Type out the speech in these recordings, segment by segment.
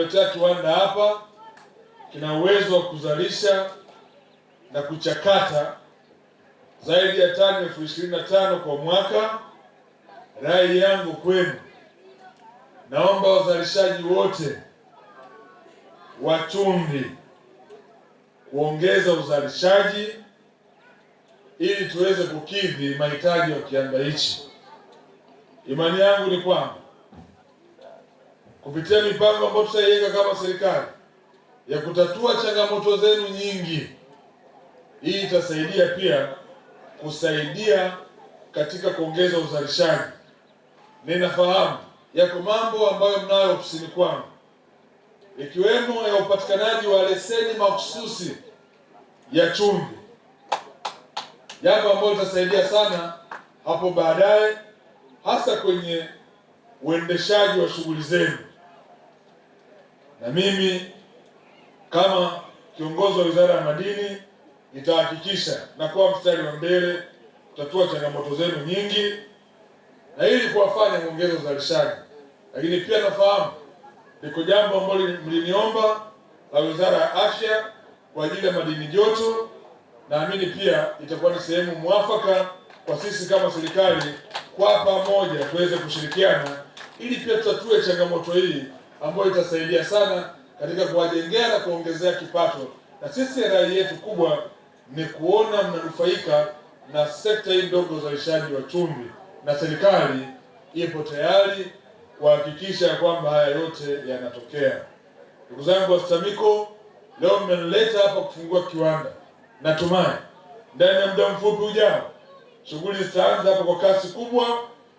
Kiwanda hapa kina uwezo wa kuzalisha na kuchakata zaidi ya tani 25,000 kwa mwaka. Rai yangu kwenu, naomba wazalishaji wote wa chumvi kuongeza uzalishaji ili tuweze kukidhi mahitaji ya kiwanda hichi. Imani yangu ni kwamba kupitia mipango ambayo tutaiweka kama serikali ya kutatua changamoto zenu nyingi, hii itasaidia pia kusaidia katika kuongeza uzalishaji. Ninafahamu yako mambo ambayo mnayo ofisini kwangu, ikiwemo ya upatikanaji wa leseni mahususi ya chumvi, jambo ambalo litasaidia sana hapo baadaye, hasa kwenye uendeshaji wa shughuli zenu. Na mimi kama kiongozi wa Wizara ya Madini nitahakikisha na kuwa mstari wa mbele kutatua changamoto zenu nyingi, na ili kuwafanya muongeze uzalishaji. Lakini pia nafahamu liko jambo ambalo mliniomba la Wizara ya Afya kwa ajili ya madini joto. Naamini pia itakuwa ni sehemu mwafaka kwa sisi kama serikali kwa pamoja tuweze kushirikiana ili pia tutatue changamoto hii ambayo itasaidia sana katika kuwajengea na kuongezea kipato. Na sisi rai yetu kubwa ni kuona mnanufaika na sekta hii ndogo uzalishaji wa chumvi, na serikali ipo tayari kuhakikisha kwamba haya yote yanatokea. Ndugu zangu wa STAMICO, leo mmenileta hapa kufungua kiwanda. Natumai ndani ya muda mfupi ujao shughuli zitaanza hapa kwa kasi kubwa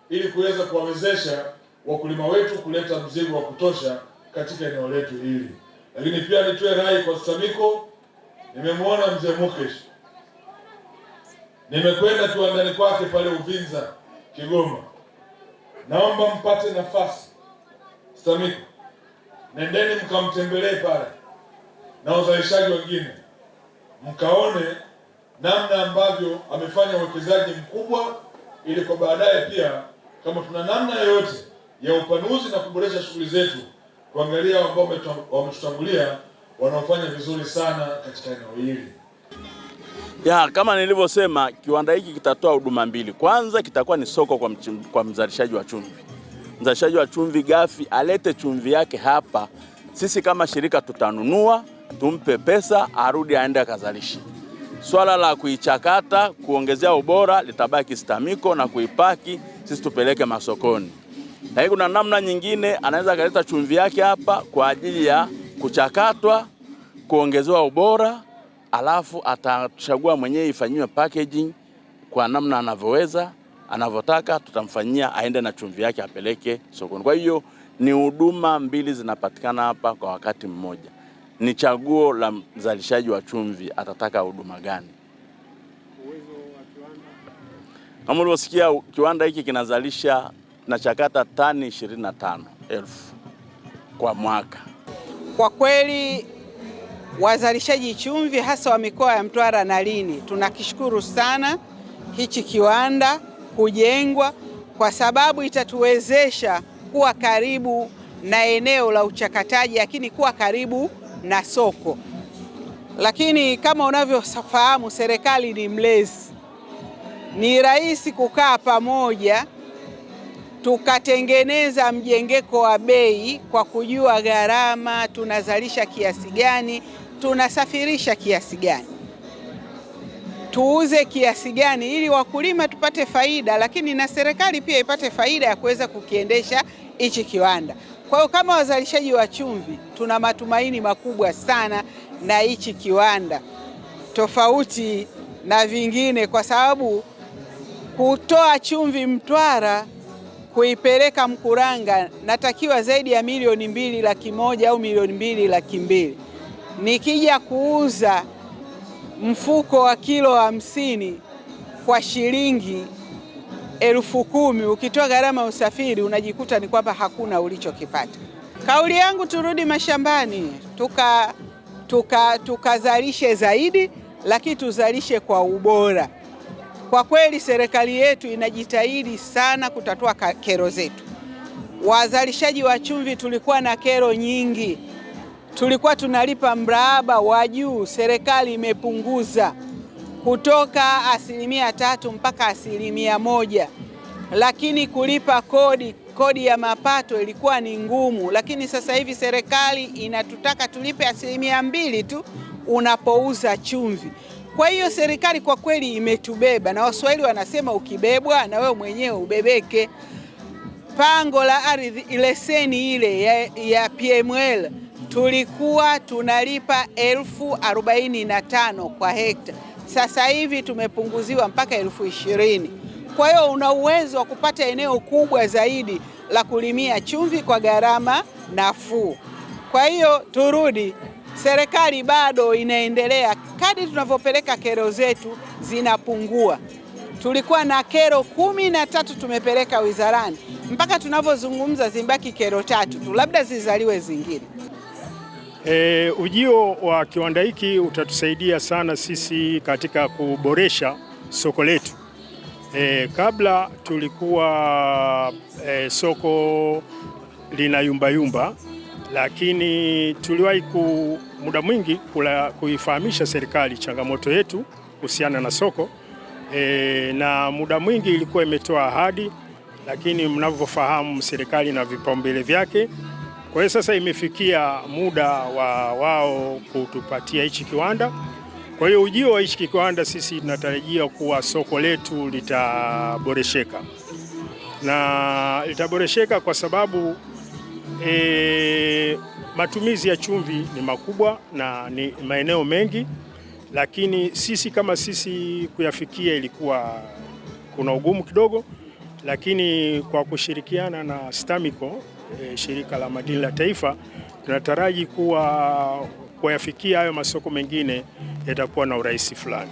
ili kuweza kuwawezesha wakulima wetu kuleta mzigo wa kutosha katika eneo letu hili. Lakini pia nitoe rai kwa STAMICO, nimemwona mzee Mukesh, nimekwenda kiwandani kwake pale Uvinza, Kigoma. Naomba mpate nafasi STAMICO, nendeni mkamtembelee pale na wazalishaji wengine, mkaone namna ambavyo amefanya uwekezaji mkubwa, ili kwa baadaye pia kama tuna namna yoyote ya upanuzi na kuboresha shughuli zetu, kuangalia ambao wametutangulia wanaofanya vizuri sana katika eneo hili. Kama nilivyosema, kiwanda hiki kitatoa huduma mbili. Kwanza kitakuwa ni soko kwa mzalishaji wa chumvi. Mzalishaji wa chumvi ghafi alete chumvi yake hapa, sisi kama shirika tutanunua, tumpe pesa, arudi aende akazalishe. Swala la kuichakata, kuongezea ubora litabaki STAMICO, na kuipaki sisi tupeleke masokoni. Lakini kuna namna nyingine, anaweza kaleta chumvi yake hapa kwa ajili ya kuchakatwa, kuongezewa ubora, alafu atachagua mwenyewe ifanywe packaging kwa namna anavyoweza, anavyotaka, tutamfanyia aende na chumvi yake apeleke sokoni. Kwa hiyo ni huduma mbili zinapatikana hapa kwa wakati mmoja. Ni chaguo la mzalishaji wa chumvi, atataka huduma gani. Uwezo wa kiwanda, kama ulivyosikia, kiwanda hiki kinazalisha na chakata tani 25,000 kwa mwaka. Kwa kweli wazalishaji chumvi hasa wa mikoa ya Mtwara na Lindi tunakishukuru sana hichi kiwanda kujengwa, kwa sababu itatuwezesha kuwa karibu na eneo la uchakataji, lakini kuwa karibu na soko. Lakini kama unavyofahamu, serikali ni mlezi. Ni rahisi kukaa pamoja tukatengeneza mjengeko wa bei kwa kujua gharama, tunazalisha kiasi gani, tunasafirisha kiasi gani, tuuze kiasi gani, ili wakulima tupate faida, lakini na serikali pia ipate faida ya kuweza kukiendesha hichi kiwanda. Kwa hiyo kama wazalishaji wa chumvi tuna matumaini makubwa sana na hichi kiwanda, tofauti na vingine, kwa sababu kutoa chumvi Mtwara kuipeleka Mkuranga natakiwa zaidi ya 2,100,000 au 2,200,000. Nikija kuuza mfuko wa kilo 50 kwa shilingi 10,000, ukitoa gharama ya usafiri unajikuta ni kwamba hakuna ulichokipata. Kauli yangu turudi mashambani, tukazalishe zaidi, lakini tuzalishe kwa ubora. Kwa kweli serikali yetu inajitahidi sana kutatua kero zetu. Wazalishaji wa chumvi tulikuwa na kero nyingi. tulikuwa tunalipa mraba wa juu, serikali imepunguza kutoka 3% mpaka 1%, lakini kulipa kodi ya mapato ilikuwa ni ngumu, lakini sasa hivi serikali inatutaka tulipe 2% tu unapouza chumvi. Kwa hiyo serikali kwa kweli imetubeba, na Waswahili wanasema ukibebwa na wewe mwenyewe ubebeke. Pango la ardhi, leseni ile ya PML tulikuwa tunalipa 45,000 kwa hekta. Sasa hivi tumepunguziwa mpaka 20,000. Kwa hiyo una uwezo wa kupata eneo kubwa zaidi la kulimia chumvi kwa gharama nafuu. Kwa hiyo turudi, serikali bado inaendelea, kadri tunavyopeleka kero zetu zinapungua. Tulikuwa na kero 13 tumepeleka wizarani, mpaka tunavyozungumza zimbaki kero 3 tu, labda zizaliwe zingine. Ujio wa kiwanda hiki utatusaidia sana sisi katika kuboresha soko letu. Kabla tulikuwa soko lina yumba, lakini tuliwahi muda mwingi kuifahamisha serikali changamoto yetu kuhusiana na soko, na muda mwingi ilikuwa imetoa ahadi, lakini mnavyofahamu serikali na vipaumbele vyake. Kwa hiyo sasa imefikia muda wa wao kutupatia hichi kiwanda. Kwa hiyo ujio wa hichi kiwanda sisi tunatarajia kuwa soko letu litaboresheka, na litaboresheka kwa sababu matumizi ya chumvi ni makubwa na ni maeneo mengi, lakini sisi kama sisi kuyafikia ilikuwa kuna ugumu kidogo, lakini kwa kushirikiana na STAMICO, shirika la madini la taifa, tunataraji kuwa kuyafikia hayo masoko mengine yatakuwa na urahisi fulani.